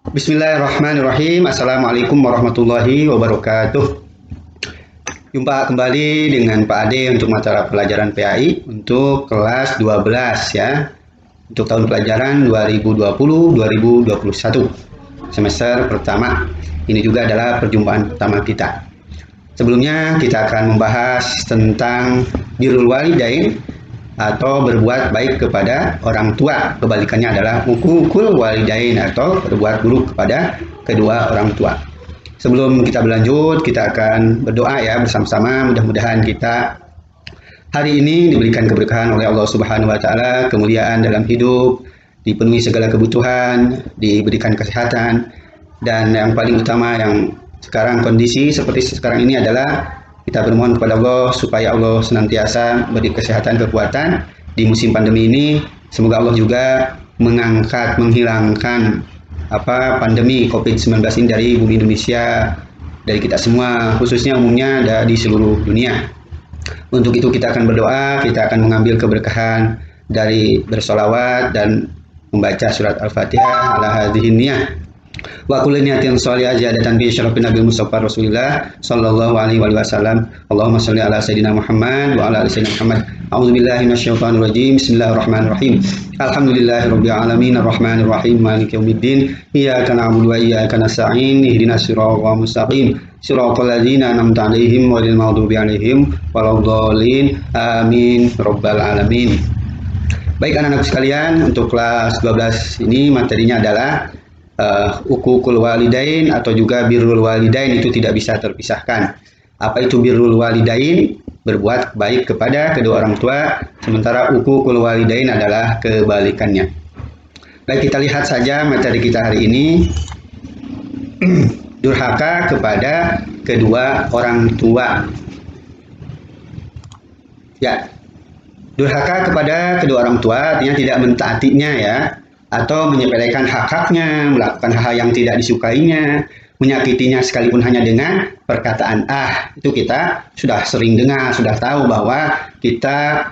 Bismillahirrahmanirrahim. Assalamualaikum warahmatullahi wabarakatuh. Jumpa kembali dengan Pak Ade untuk mata pelajaran PAI untuk kelas 12 ya. Untuk tahun pelajaran 2020-2021 semester pertama. Ini juga adalah perjumpaan pertama kita. Sebelumnya kita akan membahas tentang birrul walidain atau berbuat baik kepada orang tua. Kebalikannya adalah uququl walidain atau berbuat buruk kepada kedua orang tua. Sebelum kita berlanjut, kita akan berdoa ya bersama-sama. Mudah-mudahan kita hari ini diberikan keberkahan oleh Allah Subhanahu wa taala, kemuliaan dalam hidup, dipenuhi segala kebutuhan, diberikan kesehatan, dan yang paling utama yang sekarang kondisi seperti sekarang ini adalah kita bermohon kepada Allah supaya Allah senantiasa beri kesehatan, kekuatan di musim pandemi ini. Semoga Allah juga menghilangkan pandemi COVID-19 ini dari bumi Indonesia, dari kita semua, khususnya umumnya di seluruh dunia. Untuk itu kita akan berdoa, kita akan mengambil keberkahan dari bersolawat dan membaca surat Al-Fatihah ala hadhihi niyah. Wa kulli niyatin shalihah ziyadatan bi syarafin nabi Mustafa Rasulillah sallallahu alaihi wasallam. Allahumma shalli ala sayidina Muhammad wa ala ali sayyidina Muhammad. A'udzubillahi minasyaitonir rajim. Bismillahirrahmanirrahim. Alhamdulillahirabbil alamin arrahmanir rahim maliki yaumiddin. Iyyaka na'budu wa iyyaka nasta'in. Ihdinas siratal mustaqim. Siratal ladzina an'amta 'alaihim ghairil maghdubi 'alaihim waladdallin. Amin rabbal alamin. Baik anak-anak sekalian, untuk kelas 12 ini materinya adalah uququl walidain atau juga birrul walidain. Itu tidak bisa terpisahkan. Apa itu birrul walidain? Berbuat baik kepada kedua orang tua, sementara uququl walidain adalah kebalikannya. Baik, kita lihat saja materi kita hari ini. Durhaka kepada kedua orang tua. Ya, durhaka kepada kedua orang tua artinya tidak mentaatinya ya, atau menyepelekan hak-haknya, melakukan hal yang tidak disukainya, menyakitinya sekalipun hanya dengan perkataan itu kita sudah sering dengar, sudah tahu bahwa kita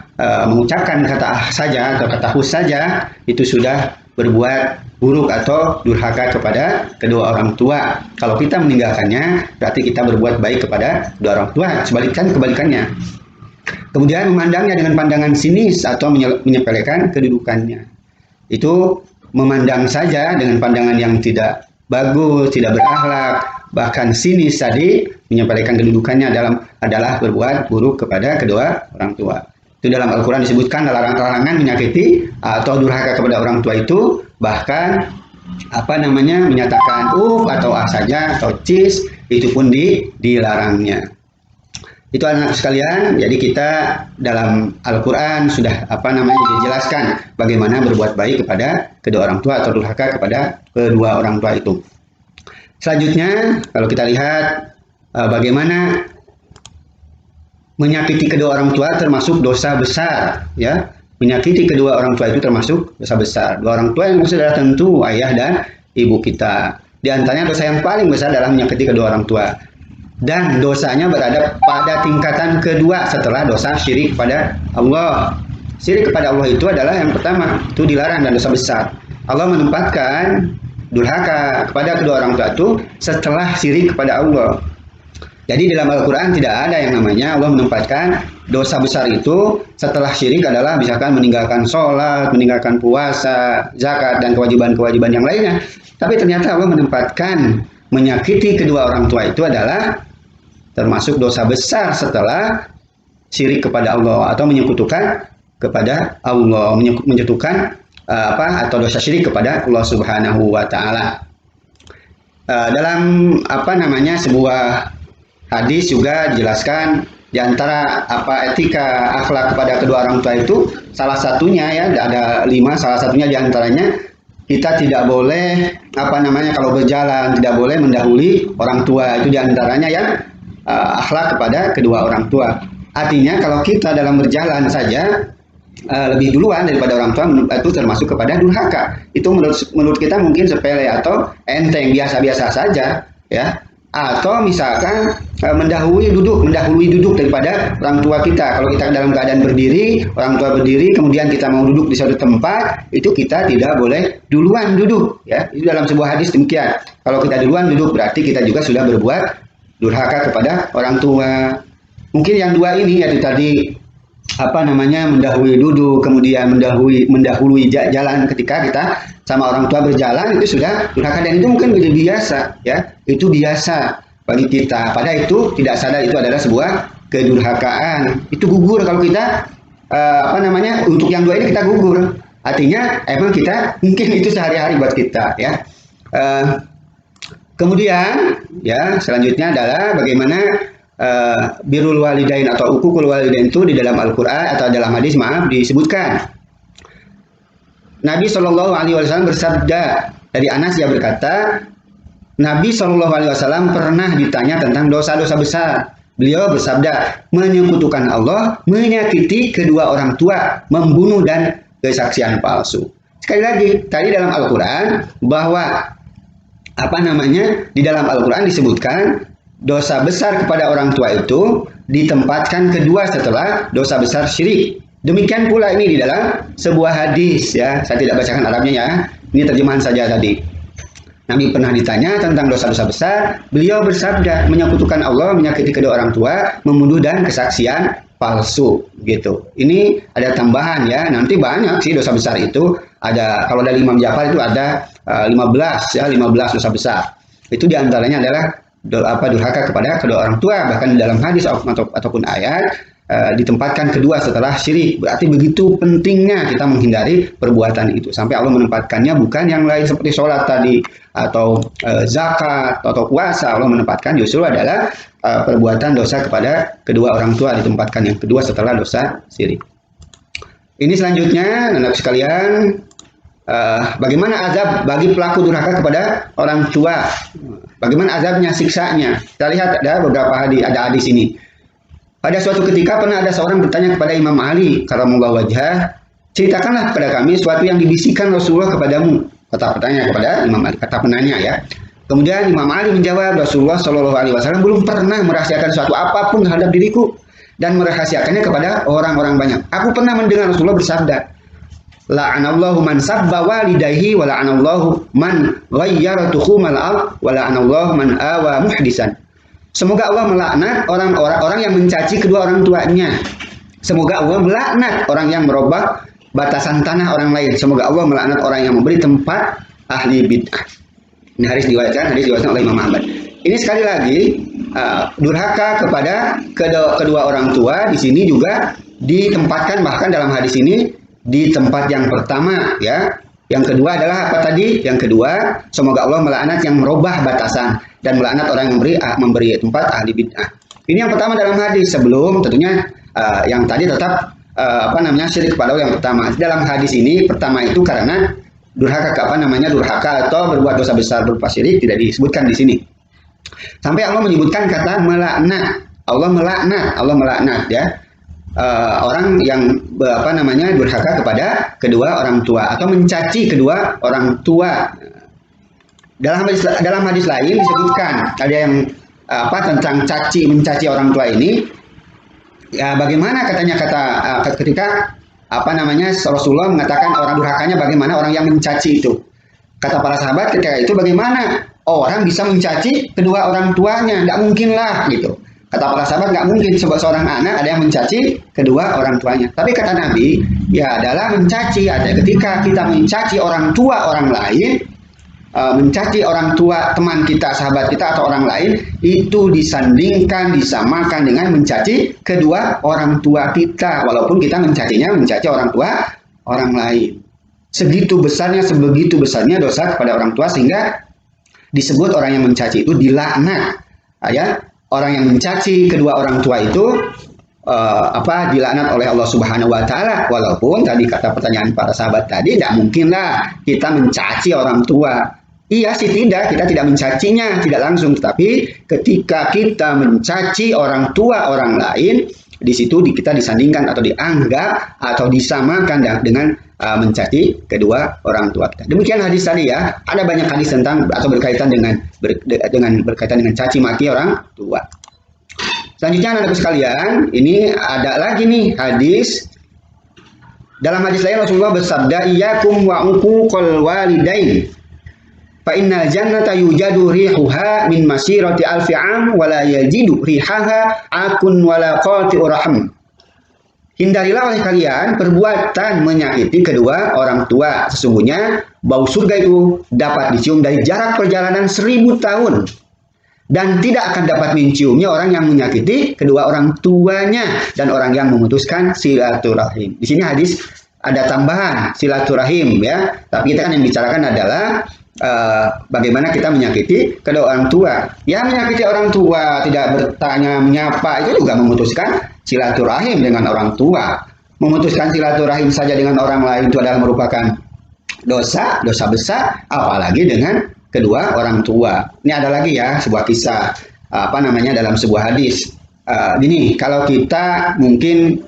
mengucapkan kata saja atau kata hus saja itu sudah berbuat buruk atau durhaka kepada kedua orang tua. Kalau kita meninggalkannya berarti kita berbuat baik kepada kedua orang tua, kebalikannya. Kemudian memandangnya dengan pandangan sinis atau menyepelekan kedudukannya. Itu memandang saja dengan pandangan yang tidak bagus, tidak berakhlak, bahkan sinis tadi, menyepelekan kedudukannya adalah berbuat buruk kepada kedua orang tua. Itu dalam Al-Quran disebutkan larangan menyakiti atau durhaka kepada orang tua itu, bahkan menyatakan atau saja atau cis, itu pun dilarangnya. Itu anak sekalian, jadi kita dalam Al-Quran sudah dijelaskan bagaimana berbuat baik kepada kedua orang tua atau durhaka kepada kedua orang tua itu. Selanjutnya, kalau kita lihat bagaimana menyakiti kedua orang tua termasuk dosa besar, ya. Menyakiti kedua orang tua itu termasuk dosa besar. Dua orang tua yang sudah tentu ayah dan ibu kita. Di antaranya dosa yang paling besar adalah menyakiti kedua orang tua. Dan dosanya berada pada tingkatan kedua setelah dosa syirik kepada Allah. Syirik kepada Allah itu adalah yang pertama, itu dilarang dan dosa besar. Allah menempatkan durhaka kepada kedua orang tua itu setelah syirik kepada Allah. Jadi dalam Al-Quran tidak ada yang namanya Allah menempatkan dosa besar itu setelah syirik adalah misalkan meninggalkan sholat, meninggalkan puasa, zakat, dan kewajiban-kewajiban yang lainnya. Tapi ternyata Allah menempatkan menyakiti kedua orang tua itu adalah termasuk dosa besar setelah syirik kepada Allah atau menyekutukan kepada Allah, menyekutukan atau dosa syirik kepada Allah Subhanahu wa taala. Dalam sebuah hadis juga dijelaskan di antara etika akhlak kepada kedua orang tua itu salah satunya ya ada 5, salah satunya di antaranya kita tidak boleh kalau berjalan tidak boleh mendahului orang tua. Itu di antaranya yang akhlak kepada kedua orang tua. Artinya kalau kita dalam berjalan saja lebih duluan daripada orang tua, itu termasuk kepada durhaka. Itu menurut kita mungkin sepele atau enteng, biasa-biasa saja ya. atau misalkan mendahului duduk daripada orang tua kita. Kalau kita dalam keadaan berdiri, orang tua berdiri, kemudian kita mau duduk di suatu tempat, itu kita tidak boleh duluan duduk, ya. Itu dalam sebuah hadis demikian. Kalau kita duluan duduk, berarti kita juga sudah berbuat durhaka kepada orang tua. Mungkin yang dua ini, yaitu tadi mendahului duduk, kemudian mendahului jalan ketika kita sama orang tua berjalan, itu sudah durhaka, dan itu mungkin menjadi biasa, ya. Itu biasa bagi kita, padahal itu tidak sadar itu adalah sebuah kedurhakaan. Itu gugur kalau kita untuk yang dua ini kita gugur, artinya emang kita mungkin itu sehari-hari buat kita, ya. Kemudian ya selanjutnya adalah bagaimana birrul walidain atau uququl walidain itu di dalam Al-Qur'an atau dalam hadis disebutkan. Nabi Shallallahu Alaihi Wasallam bersabda, dari Anas, dia berkata, Nabi Shallallahu Alaihi Wasallam pernah ditanya tentang dosa-dosa besar. Beliau bersabda, menyekutukan Allah, menyakiti kedua orang tua, membunuh, dan kesaksian palsu. Sekali lagi, tadi dalam Al-Quran bahwa di dalam Al-Quran disebutkan dosa besar kepada orang tua itu ditempatkan kedua setelah dosa besar syirik. Demikian pula ini di dalam sebuah hadis, ya. Saya tidak bacakan Arabnya, ya. Ini terjemahan saja tadi. Nabi pernah ditanya tentang dosa-dosa besar, beliau bersabda, menyekutukan Allah, menyakiti kedua orang tua, membunuh, dan kesaksian palsu, gitu. Ini ada tambahan, ya. Nanti banyak sih dosa besar itu. Ada, kalau dari Imam Ja'far itu ada 15 dosa besar. Itu diantaranya adalah durhaka kepada kedua orang tua. Bahkan dalam hadis ataupun ayat ditempatkan kedua setelah syirik. Berarti begitu pentingnya kita menghindari perbuatan itu, sampai Allah menempatkannya bukan yang lain seperti sholat tadi atau zakat atau puasa. Allah menempatkan justru adalah perbuatan dosa kepada kedua orang tua, ditempatkan yang kedua setelah dosa syirik. Ini selanjutnya, anak sekalian, bagaimana azab bagi pelaku durhaka kepada orang tua? Bagaimana azabnya, siksanya? Kita lihat ada beberapa hadis ini. Pada suatu ketika pernah ada seorang bertanya kepada Imam Ali karramallahu wajhah, ceritakanlah kepada kami sesuatu yang dibisikkan Rasulullah kepadamu. Kata pertanyaan kepada Imam Ali, kata penanya, ya. Kemudian Imam Ali menjawab, Rasulullah Shallallahu Alaihi Wasallam belum pernah merahasiakan sesuatu apapun terhadap diriku dan merahasiakannya kepada orang-orang banyak. Aku pernah mendengar Rasulullah bersabda, la'anallahu man sabba walidayhi wa la'anallahu man ghayyara tuhumal ard wa la'anallahu man awa muhdisan. Semoga Allah melaknat orang yang mencaci kedua orang tuanya. Semoga Allah melaknat orang yang merubah batasan tanah orang lain. Semoga Allah melaknat orang yang memberi tempat ahli bid'ah. Ini hadis diriwayatkan oleh Imam Ahmad. Ini sekali lagi durhaka kepada kedua orang tua di sini juga ditempatkan, bahkan dalam hadis ini di tempat yang pertama, ya. Yang kedua adalah apa tadi? Yang kedua, semoga Allah melaknat yang merubah batasan dan melaknat orang yang memberi tempat ahli bid'ah. Ini yang pertama dalam hadis. Sebelum tentunya yang tadi tetap syirik kepada Allah yang pertama. Dalam hadis ini pertama itu karena durhaka durhaka atau berbuat dosa besar berupa syirik tidak disebutkan di sini. Sampai Allah menyebutkan kata melaknat. Allah melaknat, ya. Orang yang durhaka kepada kedua orang tua atau mencaci kedua orang tua. Dalam hadis lain disebutkan ada yang tentang mencaci orang tua ini. Ya, bagaimana ketika Rasulullah mengatakan orang durhakanya bagaimana orang yang mencaci itu. Kata para sahabat ketika itu, bagaimana orang bisa mencaci kedua orang tuanya? Tidak mungkin lah, gitu. Kata para sahabat, nggak mungkin seorang anak ada yang mencaci kedua orang tuanya. Tapi kata Nabi, ya adalah mencaci. Ada ketika kita mencaci orang tua orang lain, mencaci orang tua teman kita, sahabat kita atau orang lain, itu disandingkan, disamakan dengan mencaci kedua orang tua kita. Walaupun kita mencaci orang tua orang lain. Sebegitu besarnya dosa kepada orang tua sehingga disebut orang yang mencaci itu dilaknat, ya. Orang yang mencaci kedua orang tua itu dilaknat oleh Allah Subhanahu wa taala. Walaupun tadi kata pertanyaan para sahabat tadi, tidak mungkinlah kita mencaci orang tua. Iya sih, kita tidak mencacinya, tidak langsung, tetapi ketika kita mencaci orang tua orang lain, di situ kita disandingkan atau dianggap atau disamakan dengan mencaci kedua orang tua kita. Demikian hadis tadi ya. Ada banyak hadis tentang atau berkaitan dengan berkaitan dengan caci maki orang tua. Selanjutnya anak-anakku sekalian, ini ada lagi nih hadis. Dalam hadis lain Rasulullah bersabda, "Iyyakum wa uquqal walidain. Fa innal jannata yujadu rihuha min masirati alfi 'am wa la yajidu rihaha akun wala qati'ur rahim." Hindarilah oleh kalian perbuatan menyakiti kedua orang tua. Sesungguhnya bau surga itu dapat dicium dari jarak perjalanan 1000 tahun. Dan tidak akan dapat menciumnya orang yang menyakiti kedua orang tuanya dan orang yang memutuskan silaturahim. Di sini hadis ada tambahan silaturahim ya. Tapi kita kan yang bicarakan adalah bagaimana kita menyakiti kedua orang tua. Ya, menyakiti orang tua, tidak bertanya menyapa, itu juga memutuskan silaturahim dengan orang tua. Memutuskan silaturahim saja dengan orang lain itu adalah merupakan dosa besar, apalagi dengan kedua orang tua. Ini ada lagi ya sebuah kisah dalam sebuah hadis. Ini kalau kita mungkin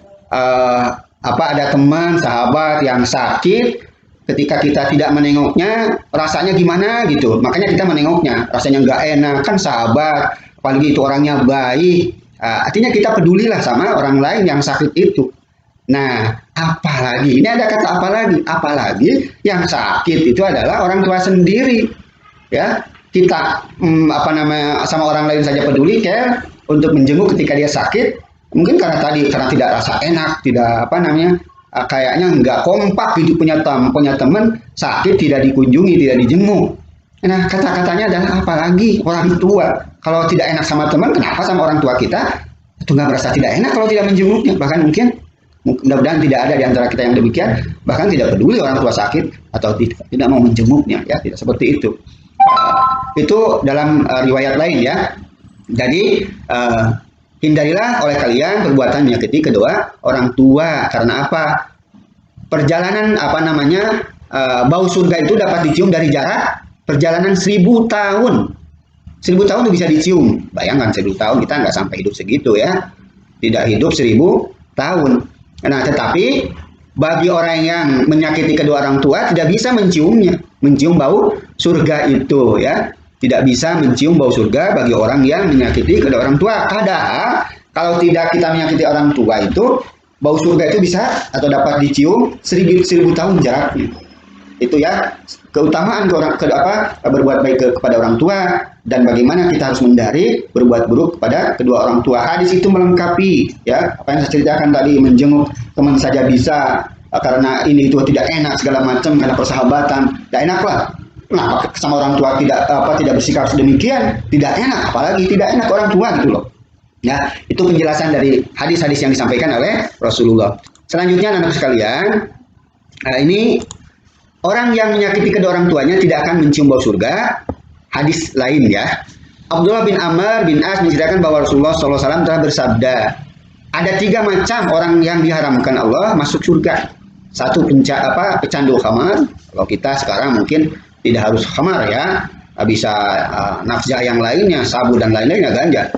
ada teman sahabat yang sakit, ketika kita tidak menengoknya rasanya gimana gitu, makanya kita menengoknya, rasanya nggak enak kan sahabat, apalagi itu orangnya baik. Artinya kita pedulilah sama orang lain yang sakit itu. Nah, apalagi ini ada kata apalagi yang sakit itu adalah orang tua sendiri. Ya, kita sama orang lain saja peduli untuk menjenguk ketika dia sakit, mungkin karena tidak rasa enak, tidak kayaknya nggak kompak gitu, punya teman sakit tidak dikunjungi, tidak dijenguk. Nah, kata-katanya adalah apalagi orang tua. Kalau tidak enak sama teman, kenapa sama orang tua kita itu nggak merasa tidak enak kalau tidak menjenguknya? Bahkan mudah-mudahan tidak ada di antara kita yang demikian, bahkan tidak peduli orang tua sakit atau tidak mau menjenguknya, ya, tidak seperti itu. Itu dalam riwayat lain ya. Jadi hindarilah oleh kalian perbuatan menyakiti kedua orang tua. Karena apa? Perjalanan bau surga itu dapat dicium dari jarak perjalanan 1000 tahun. 1000 tahun itu bisa dicium. Bayangkan 1000 tahun, kita nggak sampai hidup segitu ya. Tidak hidup 1000 tahun. Nah, tetapi bagi orang yang menyakiti kedua orang tua tidak bisa mencium bau surga itu ya. Tidak bisa mencium bau surga bagi orang yang menyakiti kedua orang tua. Padahal kalau tidak kita menyakiti orang tua itu, bau surga itu bisa atau dapat dicium 1000 tahun jaraknya. Itu ya keutamaan berbuat baik kepada orang tua dan bagaimana kita harus menghindari berbuat buruk kepada kedua orang tua. Hadis itu melengkapi ya apa yang saya ceritakan tadi, menjenguk teman saja bisa karena ini itu tidak enak segala macam karena persahabatan. Tidak enak lah. Kenapa sama orang tua tidak bersikap sedemikian? Tidak enak, apalagi tidak enak orang tua gitu loh. Ya, itu penjelasan dari hadis-hadis yang disampaikan oleh Rasulullah. Selanjutnya anak-anak sekalian, ini orang yang menyakiti kedua orang tuanya tidak akan mencium bau surga. Hadis lain ya. Abdullah bin Amr bin As menceritakan bahwa Rasulullah SAW telah bersabda, ada 3 macam orang yang diharamkan Allah masuk surga. Satu pecandu khamar. Kalau kita sekarang mungkin tidak harus khamar ya, bisa nafsa yang lainnya, sabu dan lain-lainnya, ganja.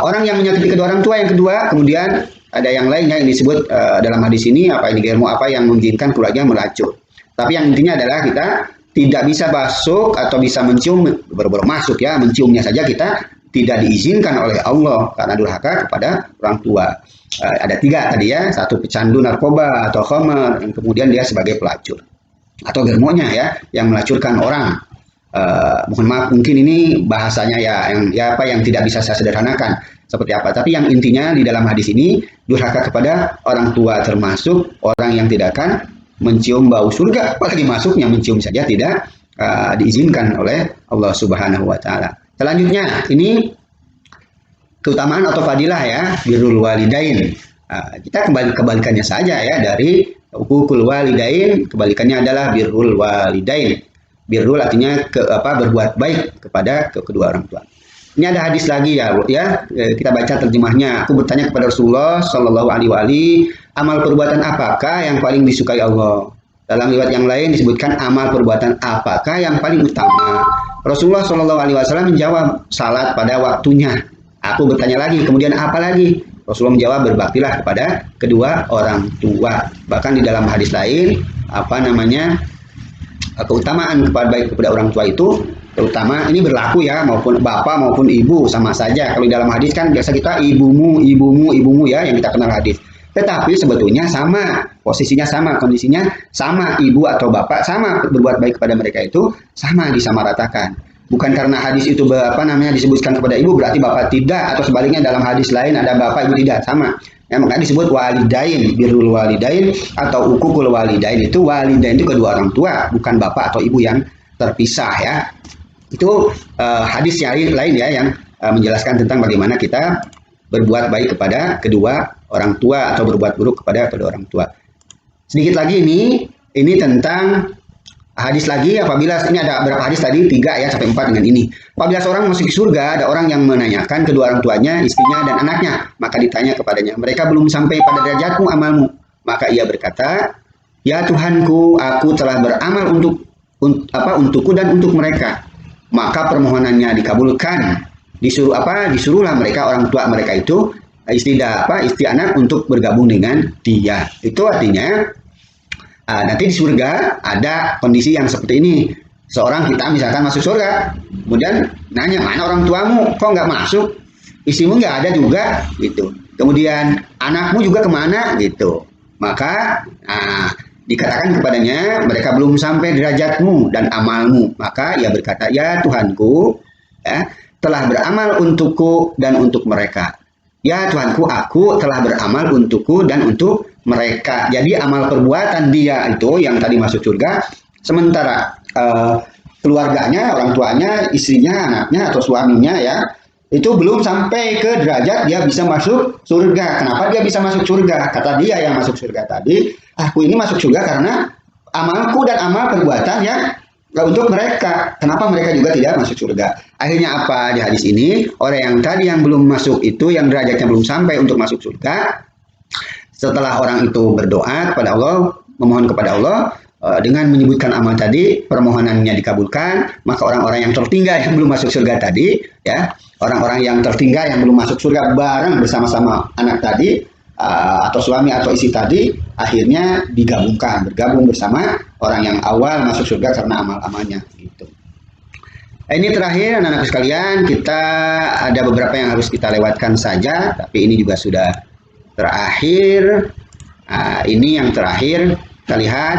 Orang yang menyakiti kedua orang tua yang kedua, kemudian ada yang lainnya yang disebut dalam hadis ini germo yang mengizinkan keluarga melacur. Tapi yang intinya adalah kita tidak bisa masuk atau bisa mencium, baru masuk ya, menciumnya saja kita tidak diizinkan oleh Allah karena durhaka kepada orang tua. Ada 3 tadi ya, satu pecandu narkoba atau khamar, yang kemudian dia sebagai pelacur atau germonya ya, yang melacurkan orang. Mohon maaf mungkin ini bahasanya yang tidak bisa saya sederhanakan seperti apa, tapi yang intinya di dalam hadis ini durhaka kepada orang tua, termasuk orang yang tidak akan mencium bau surga, apalagi masuknya mencium saja tidak diizinkan oleh Allah Subhanahu wa taala. Selanjutnya ini keutamaan atau fadilah ya, birrul walidain. Kita kebalikannya saja ya dari uququl walidain, kebalikannya adalah birrul walidain. Birrul artinya berbuat baik kepada kedua orang tua. Ini ada hadis lagi ya, kita baca terjemahnya. Aku bertanya kepada Rasulullah Shallallahu Alaihi Wasallam, amal perbuatan apakah yang paling disukai Allah? Dalam riwayat yang lain disebutkan amal perbuatan apakah yang paling utama? Rasulullah Shallallahu Alaihi Wasallam menjawab, salat pada waktunya. Aku bertanya lagi, kemudian apa lagi? Rasulullah menjawab, berbaktilah kepada kedua orang tua. Bahkan di dalam hadis lain, keutamaan baik kepada orang tua itu, terutama ini berlaku ya, maupun bapak maupun ibu sama saja. Kalau di dalam hadis kan biasa kita ibumu ya, yang kita kenal hadis. Tetapi sebetulnya sama, posisinya sama, kondisinya sama, ibu atau bapak sama, berbuat baik kepada mereka itu sama, disamaratakan. Bukan karena hadis itu disebutkan kepada ibu berarti bapak tidak, atau sebaliknya dalam hadis lain ada bapak ibu tidak, sama. Ya, maka disebut walidain, birrul walidain atau ukukul walidain. Itu walidain itu kedua orang tua, bukan bapak atau ibu yang terpisah ya. Itu hadis yang lain ya yang menjelaskan tentang bagaimana kita berbuat baik kepada kedua orang tua atau berbuat buruk kepada kedua orang tua. Sedikit lagi ini tentang hadis lagi, apabila ini ada berapa hadis tadi, 3 ya sampai 4 dengan ini. Apabila seorang masuk ke surga, ada orang yang menanyakan kedua orang tuanya, istrinya dan anaknya, maka ditanya kepadanya, mereka belum sampai pada derajatmu amalmu. Maka ia berkata, ya Tuhanku, aku telah beramal untukku dan untuk mereka. Maka permohonannya dikabulkan. Disuruhlah mereka, orang tua mereka itu, istri anak untuk bergabung dengan dia. Itu artinya nanti di surga ada kondisi yang seperti ini. Seorang kita misalkan masuk surga, kemudian nanya, mana orang tuamu? Kok nggak masuk? Istrimu nggak ada juga, gitu. Kemudian anakmu juga kemana, gitu. Maka dikatakan kepadanya, mereka belum sampai derajatmu dan amalmu. Maka ia berkata, ya Tuhanku, ya, telah beramal untukku dan untuk mereka. Ya Tuhanku, aku telah beramal untukku dan untuk mereka. Jadi amal perbuatan dia itu yang tadi masuk surga, sementara keluarganya, orang tuanya, istrinya, anaknya atau suaminya ya, itu belum sampai ke derajat dia bisa masuk surga. Kenapa dia bisa masuk surga? Kata dia yang masuk surga tadi, aku ini masuk surga karena amalku dan amal perbuatan yang untuk mereka. Kenapa mereka juga tidak masuk surga? Akhirnya apa di hadis ini? Orang yang tadi yang belum masuk itu, yang derajatnya belum sampai untuk masuk surga, setelah orang itu berdoa kepada Allah, memohon kepada Allah, dengan menyebutkan amal tadi, permohonannya dikabulkan, maka orang-orang yang tertinggal yang belum masuk surga tadi, ya, orang-orang yang tertinggal yang belum masuk surga bareng bersama-sama anak tadi, atau suami atau istri tadi, akhirnya bergabung bersama orang yang awal masuk surga karena amal-amalnya, gitu. Ini terakhir anak-anak sekalian, kita ada beberapa yang harus kita lewatkan saja, tapi ini juga sudah terakhir. Ini yang terakhir, kita lihat.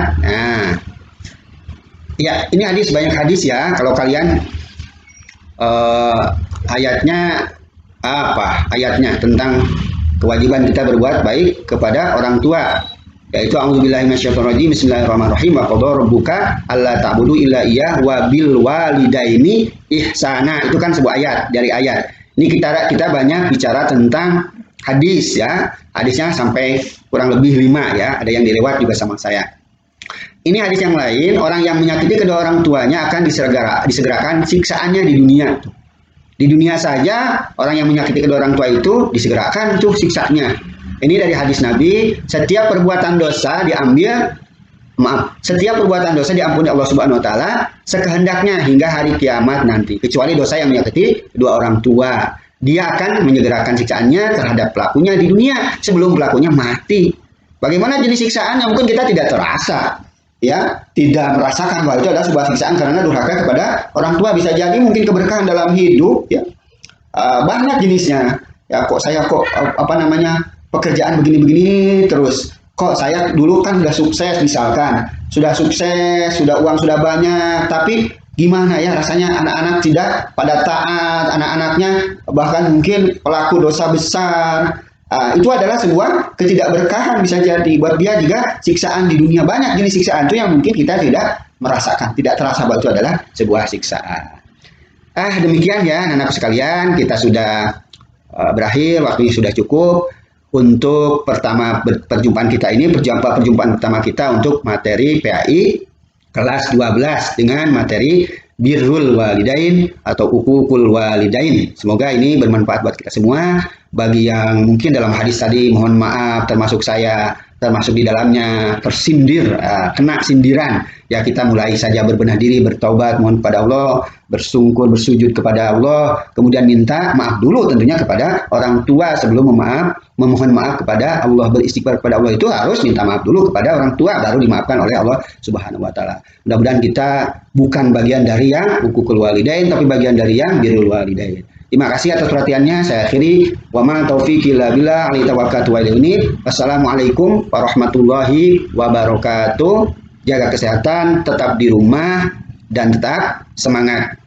Ya, ini banyak hadis ya. Kalau kalian ayatnya tentang kewajiban kita berbuat baik kepada orang tua, yaitu a'udzubillahi minasyaitonirrajim, bismillahirrahmanirrahim, wa qadara rabbuka alla ta'budu illa iyyah wa bil walidaini ihsana. Itu kan sebuah ayat dari ayat. Ini kita banyak bicara tentang hadis ya. Hadisnya sampai kurang lebih 5 ya. Ada yang dilewat juga sama saya. Ini hadis yang lain, orang yang menyakiti kedua orang tuanya akan disegerakan siksaannya di dunia. Di dunia saja orang yang menyakiti kedua orang tua itu disegerakan tuh siksanya. Ini dari hadis Nabi, setiap perbuatan dosa diampuni Allah Subhanahu wa taala sekehendaknya hingga hari kiamat nanti, kecuali dosa yang menyakiti kedua orang tua. Dia akan menyegerakan siksaannya terhadap pelakunya di dunia sebelum pelakunya mati. Bagaimana jenis siksaannya? Mungkin kita tidak terasa, ya, tidak merasakan bahwa itu adalah sebuah siksaan karena durhaka kepada orang tua. Bisa jadi mungkin keberkahan dalam hidup, ya, banyak jenisnya. Ya, pekerjaan begini-begini terus. Kok saya dulu kan sudah sukses, misalkan sudah uang sudah banyak, tapi gimana ya rasanya anak-anak tidak pada taat, anak-anaknya bahkan mungkin pelaku dosa besar. Itu adalah sebuah ketidakberkahan, bisa jadi buat dia juga siksaan di dunia. Banyak jenis siksaan itu yang mungkin kita tidak merasakan, tidak terasa bahwa itu adalah sebuah siksaan. Demikian ya anak-anak sekalian, kita sudah berakhir, waktunya sudah cukup untuk perjumpaan kita ini, perjumpaan pertama kita untuk materi PAI kelas 12 dengan materi birrul walidain atau ukukul walidain. Semoga ini bermanfaat buat kita semua. Bagi yang mungkin dalam hadis tadi, mohon maaf termasuk saya termasuk di dalamnya tersindir, kena sindiran, ya kita mulai saja berbenah diri, bertaubat, mohon kepada Allah, bersungkur, bersujud kepada Allah, kemudian minta maaf dulu tentunya kepada orang tua sebelum memohon maaf kepada Allah, beristighfar kepada Allah itu harus minta maaf dulu kepada orang tua, baru dimaafkan oleh Allah Subhanahu wa taala. Mudah-mudahan kita bukan bagian dari yang hukukul walidain, tapi bagian dari yang birrul walidain. Terima kasih atas perhatiannya. Saya akhiri. Wa ma taufiqi illa billah, alaihi tawakkaltu wa ilaihi unib. Wassalamualaikum warahmatullahi wabarakatuh. Jaga kesehatan, tetap di rumah, dan tetap semangat.